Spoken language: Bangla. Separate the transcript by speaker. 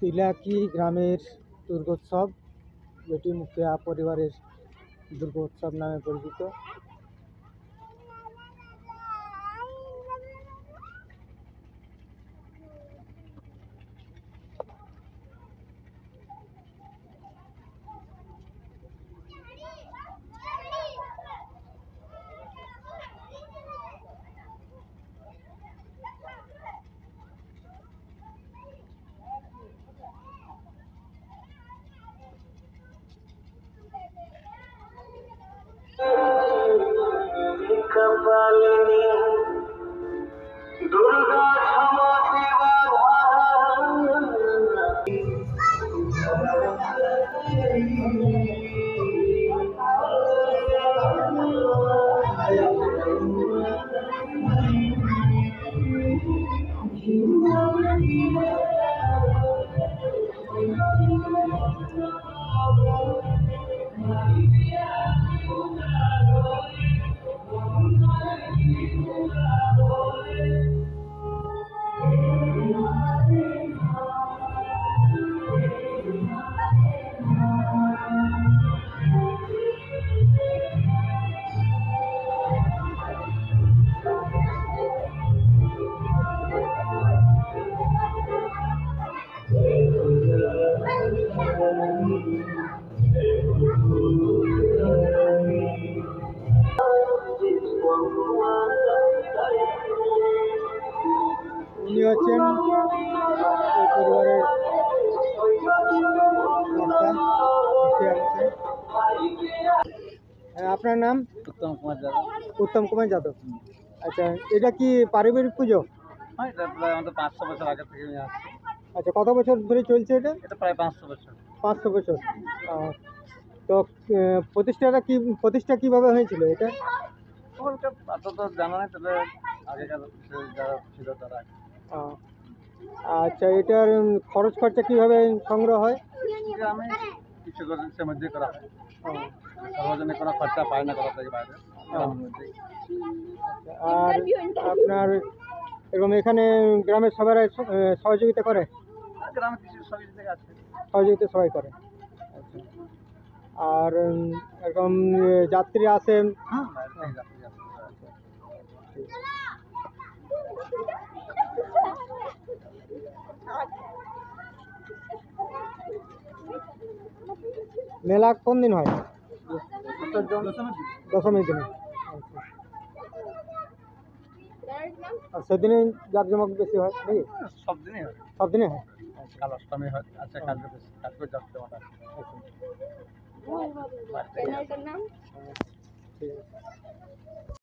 Speaker 1: তিলাকি গ্রামের দুর্গোৎসব, যেটি মুখিয়া পরিবারের দুর্গোৎসব নামে পরিচিত।
Speaker 2: कपालिनी दुर्गा क्षमा सेवा
Speaker 1: উনি হচ্ছেন এই পরিবারের কর্তা, মুখিয়া মশাই। আপনার নাম?
Speaker 3: উত্তম কুমার যাদব।
Speaker 1: উত্তম কুমার যাদব। আচ্ছা, এটা কি পারিবারিক পুজো?
Speaker 3: হ্যাঁ, এটা প্রায় আমাদের 500 বছর আগে থেকে নিয়ে আসছে।
Speaker 1: আচ্ছা, কত বছর ধরে চলছে এটা?
Speaker 3: এটা প্রায় 500 বছর।
Speaker 1: 500 বছর। তো প্রতিষ্ঠা কিভাবে হয়েছিল এটা?
Speaker 3: ওটা আপাতত জানা নেই, তবে আগেকার যারা ছিল তারা।
Speaker 1: আচ্ছা, এটার খরচ খরচা কিভাবে সংগ্রহ হয়?
Speaker 3: গ্রামে কিছু করে সে মধ্যে করা হয়। সর্বজনীন কোনো খরচা পায় না কোথা থেকে বাইরে, গ্রামের মধ্যে।
Speaker 1: আর আপনার এবং এখানে গ্রামের সবাই সহযোগিতা করে?
Speaker 3: গ্রামে কিছু সহযোগিতা আছে,
Speaker 1: সহযোগিতা সবাই করে। আচ্ছা, আর এরকম যাত্রী আসে? মেলা কোন দিন হয়? দশমীর দিনে। আর সেদিনে জাঁকজমক বেশি হয় নাকি?
Speaker 3: সব দিনই হয়।
Speaker 1: সব দিনে হয়?
Speaker 3: কাল অষ্টমী হয়। আচ্ছা, কালকে বেশি কালকে জাঁকজমক আছে।
Speaker 1: ঠিক আছে।